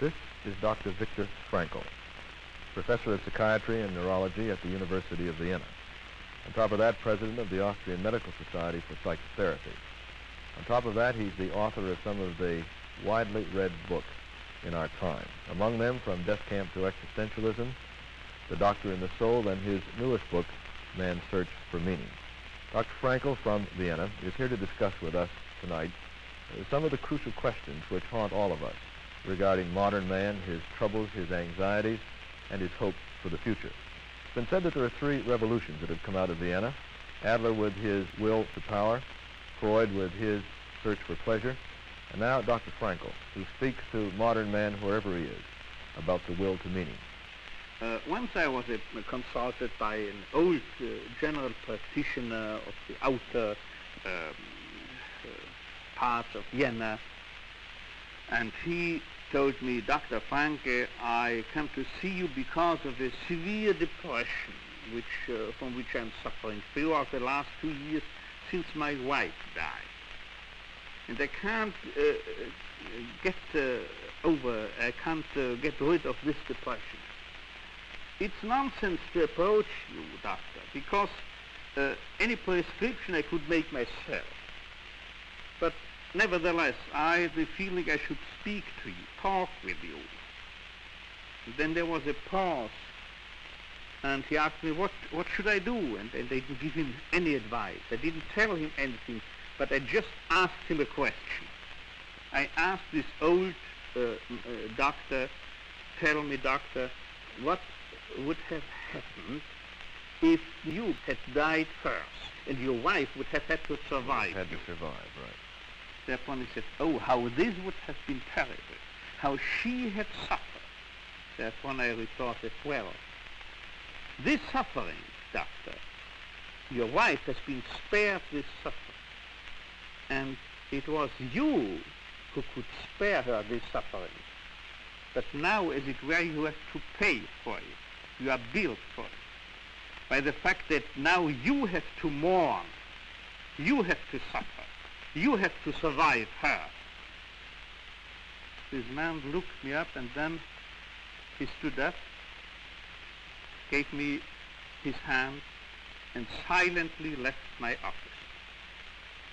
This is Dr. Viktor Frankl, professor of psychiatry and neurology at the University of Vienna. On top of that, president of the Austrian Medical Society for Psychotherapy. On top of that, he's the author of some of the widely read books in our time. Among them, From Death Camp to Existentialism, The Doctor in the Soul, and his newest book, Man's Search for Meaning. Dr. Frankl from Vienna is here to discuss with us tonight some of the crucial questions which haunt all of us regarding modern man, his troubles, his anxieties, and his hopes for the future. It's been said that there are three revolutions that have come out of Vienna. Adler with his will to power, Freud with his search for pleasure, and now Dr. Frankl, who speaks to modern man wherever he is about the will to meaning. Once I was consulted by an old general practitioner of the outer parts of Vienna, and he told me, Dr. Frankl, I come to see you because of a severe depression from which I'm suffering throughout the last 2 years since my wife died. And I can't get rid of this depression. It's nonsense to approach you, doctor, because any prescription I could make myself. But nevertheless, I had the feeling I should speak to you, talk with you. And then there was a pause, and he asked me, what should I do? And I didn't give him any advice. I didn't tell him anything, but I just asked him a question. I asked this old doctor, tell me, doctor, what would have happened if you had died first and your wife would have had to survive? Had to survive, right. Thereupon he said, oh, how this would have been terrible, how she had suffered. Thereupon I retorted, well, this suffering, doctor, your wife has been spared this suffering, and it was you who could spare her this suffering. But now, as it were, you have to pay for it. You are billed for it. By the fact that now you have to mourn, you have to suffer. You have to survive her. This man looked me up, and then he stood up, gave me his hand, and silently left my office.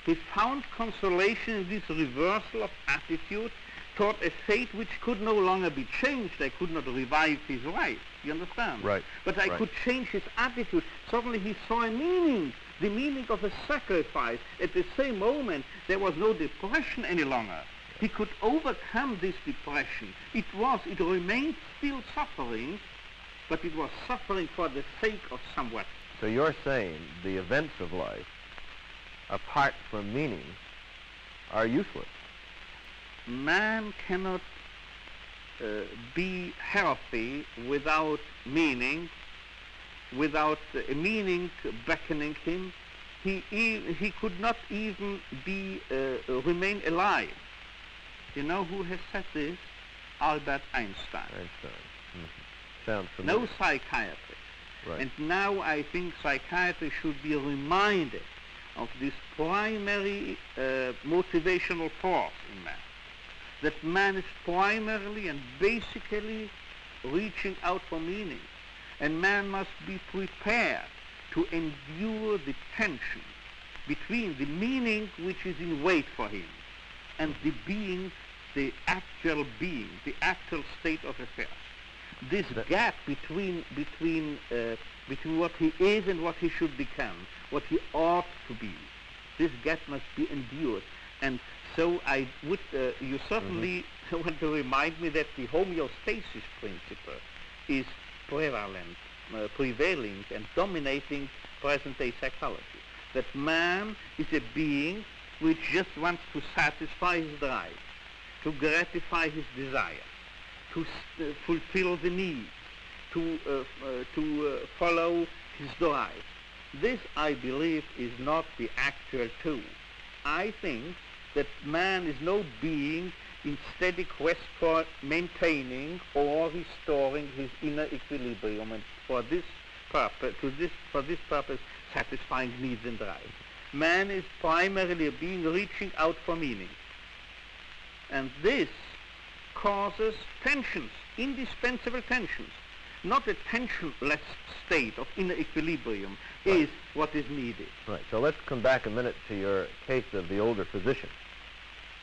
He found consolation in this reversal of attitude toward a fate which could no longer be changed. I could not revive his wife, you understand? Right. But I could change his attitude. Suddenly he saw a meaning, the meaning of a sacrifice. At the same moment, there was no depression any longer. He could overcome this depression. It remained still suffering, but it was suffering for the sake of somewhat. So you're saying the events of life, apart from meaning, are useless. Man cannot be healthy without meaning, without a meaning beckoning him. He could not even remain alive. You know who has said this? Albert Einstein. Mm-hmm. Sounds familiar. No psychiatrist. Right. And now I think psychiatry should be reminded of this primary motivational force in man. That man is primarily and basically reaching out for meaning. And man must be prepared to endure the tension between the meaning which is in wait for him and the being, the actual being, the actual state of affairs. This gap between what he is and what he should become, what he ought to be, this gap must be endured. And so I would, you certainly want to remind me that the homeostasis principle is prevailing and dominating present-day psychology. That man is a being which just wants to satisfy his drive, to gratify his desire, to fulfill the needs, to follow his drive. This, I believe, is not the actual truth. I think that man is no being in steady quest for maintaining or restoring his inner equilibrium, and for this purpose, satisfying needs and drives. Man is primarily a being reaching out for meaning. And this causes tensions, indispensable tensions. Not a tensionless state of inner equilibrium is what is needed. Right. So let's come back a minute to your case of the older physician.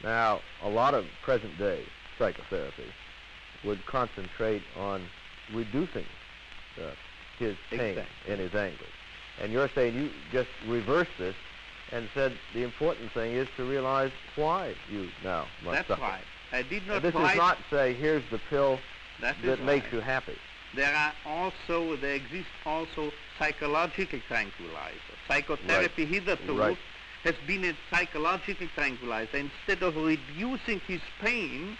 Now, a lot of present-day psychotherapy would concentrate on reducing his pain and his anguish. And you're saying you just reversed this and said the important thing is to realize why you now must suffer. That's right. I did not. And this is not say, here's the pill that makes you happy. There exist also psychological tranquilizers. Psychotherapy hitherto has been a psychological tranquilizer. Instead of reducing his pain,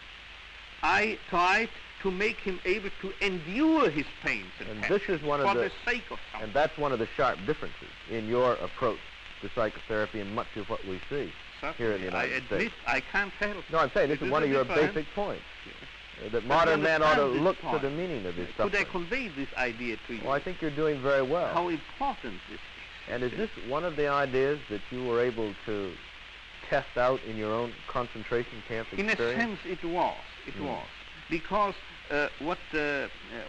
I tried to make him able to endure his pains and this is one of the sake of something. And that's one of the sharp differences in your approach to psychotherapy and much of what we see here in the United States. I can't help. No, I'm saying this is one of your basic points. That modern man ought to look to the meaning of his suffering. Could I convey this idea to you? Well, I think you're doing very well. How important this is. And is this one of the ideas that you were able to test out in your own concentration camp experience? In a sense, it was. It was. Because what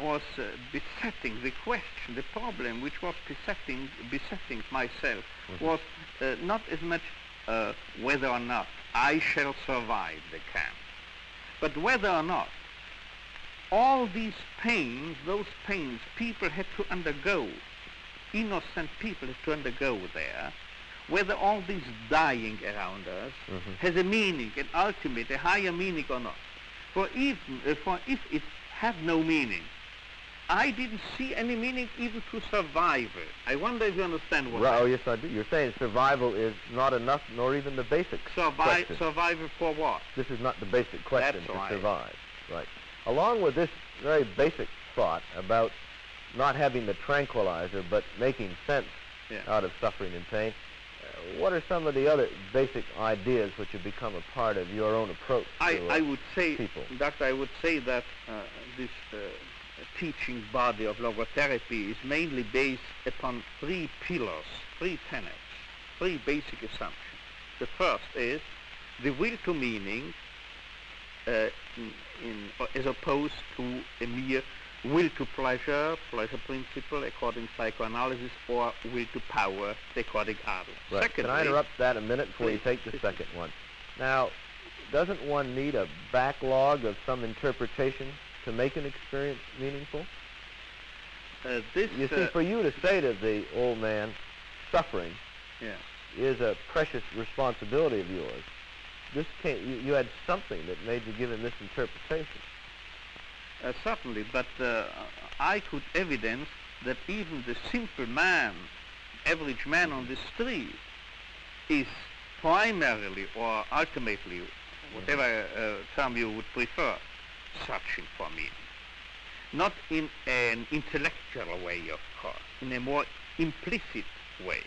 was besetting the question, the problem which was besetting myself was not as much whether or not I shall survive the camp, but whether or not all these pains, those pains people had to undergo, innocent people had to undergo there, whether all this dying around us has a meaning, an ultimate, a higher meaning or not. For if it had no meaning, I didn't see any meaning even to survival. I wonder if you understand what Oh, yes, I do. You're saying survival is not enough, nor even the basic question. Survival for what? This is not the basic question That's to right. survive. Right. Along with this very basic thought about not having the tranquilizer, but making sense out of suffering and pain, what are some of the other basic ideas which have become a part of your own approach to I would say, people? Doctor, I would say that this teaching body of logotherapy is mainly based upon three pillars, three tenets, three basic assumptions. The first is the will to meaning as opposed to a mere will to pleasure principle according to psychoanalysis, or will to power according to Adler. Right. Secondly, can I interrupt that a minute before you take the second one? Now, doesn't one need a backlog of some interpretation to make an experience meaningful? You see, for you to say to the old man, suffering is a precious responsibility of yours, this you had something that made you give him this interpretation. Certainly, but I could evidence that even the simple man, average man on the street, is primarily or ultimately, whatever term you would prefer, searching for meaning. Not in an intellectual way, of course, in a more implicit way.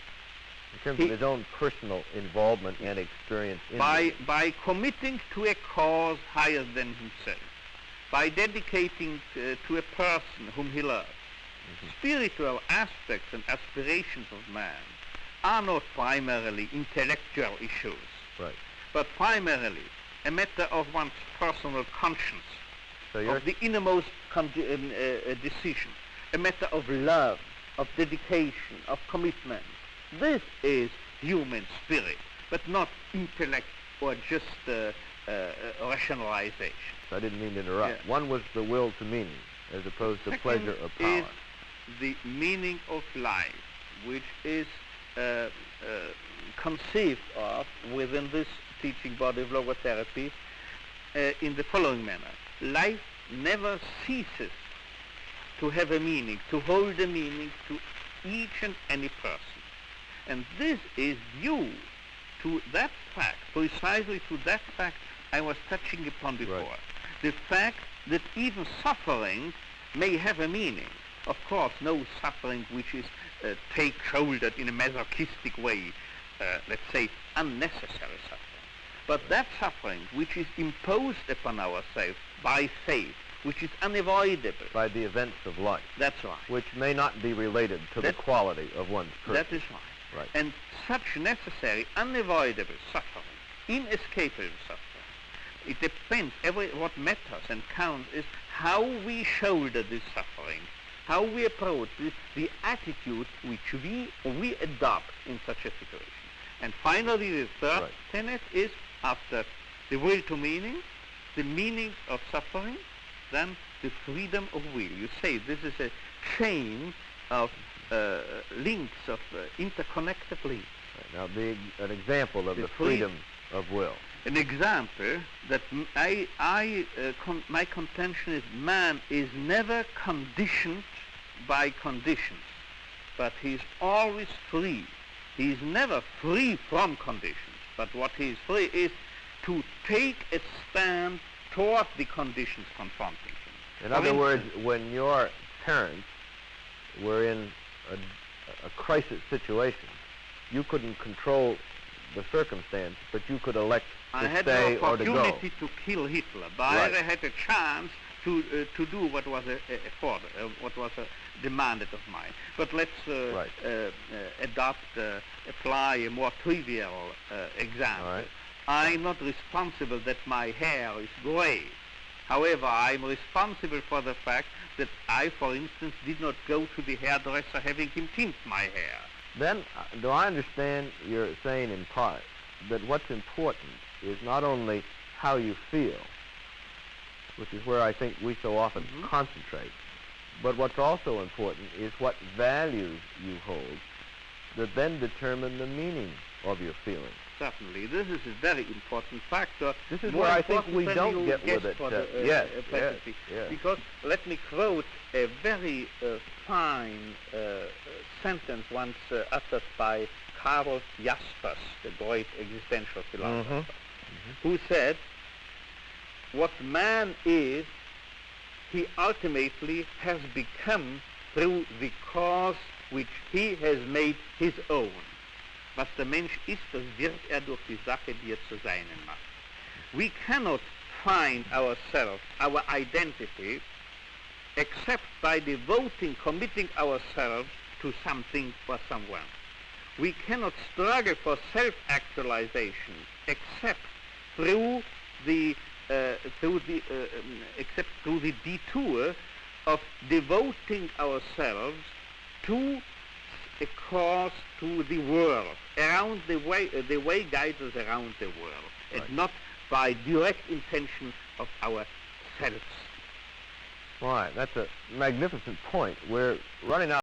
In terms of his own personal involvement and experience in by committing to a cause higher than himself, by dedicating to a person whom he loves. Spiritual aspects and aspirations of man are not primarily intellectual issues, but primarily a matter of one's personal conscience, of the innermost decision, a matter of love, of dedication, of commitment. This is human spirit, but not intellect or just rationalization. I didn't mean to interrupt. One was the will to meaning, as opposed to pleasure or power. Is the meaning of life, which is conceived of within this teaching body of logotherapy in the following manner. Life never ceases to have a meaning, to hold a meaning to each and any person. And this is due to that fact, precisely to that fact I was touching upon before. The fact that even suffering may have a meaning. Of course, no suffering which is take-shouldered in a masochistic way, let's say unnecessary suffering. But that suffering which is imposed upon ourselves by fate, which is unavoidable. By the events of life. That's right. Which may not be related to the quality of one's person. That is right. And such necessary, unavoidable suffering, inescapable suffering, It depends. What matters and counts is how we shoulder this suffering, how we approach this, the attitude which we adopt in such a situation. And finally, the third tenet is, after the will to meaning, the meaning of suffering, then the freedom of will. You say this is a chain of links, of interconnected links. Now, an example of the freedom of will. An example that my contention is man is never conditioned by conditions, but he is always free. He is never free from conditions, but what he is free is to take a stand toward the conditions confronting him. In other words, when your parents were in a crisis situation, you couldn't control the circumstance, but you could elect to stay or to go. I had the opportunity to kill Hitler, but I had a chance to do what was demanded of mine. But let's apply a more trivial example. I'm not responsible that my hair is gray. However, I'm responsible for the fact that I, for instance, did not go to the hairdresser having him tint my hair. Then, do I understand you're saying in part that what's important is not only how you feel, which is where I think we so often concentrate, but what's also important is what values you hold that then determine the meaning of your feelings. Certainly. This is a very important factor. This is where I think we don't get with it. Yes. Because let me quote a very fine sentence once uttered by Karl Jaspens, the great existential philosopher, who said, what man is, he ultimately has become through the cause which he has made his own. Was der Mensch ist, das wird durch die Sache, die zu seinen macht. We cannot find ourselves, our identity, except by devoting, committing ourselves to something or someone. We cannot struggle for self-actualization except through the detour of devoting ourselves to a cause, to the world, around the way guides us around the world, and not by direct intention of ourselves. Right, that's a magnificent point. We're running out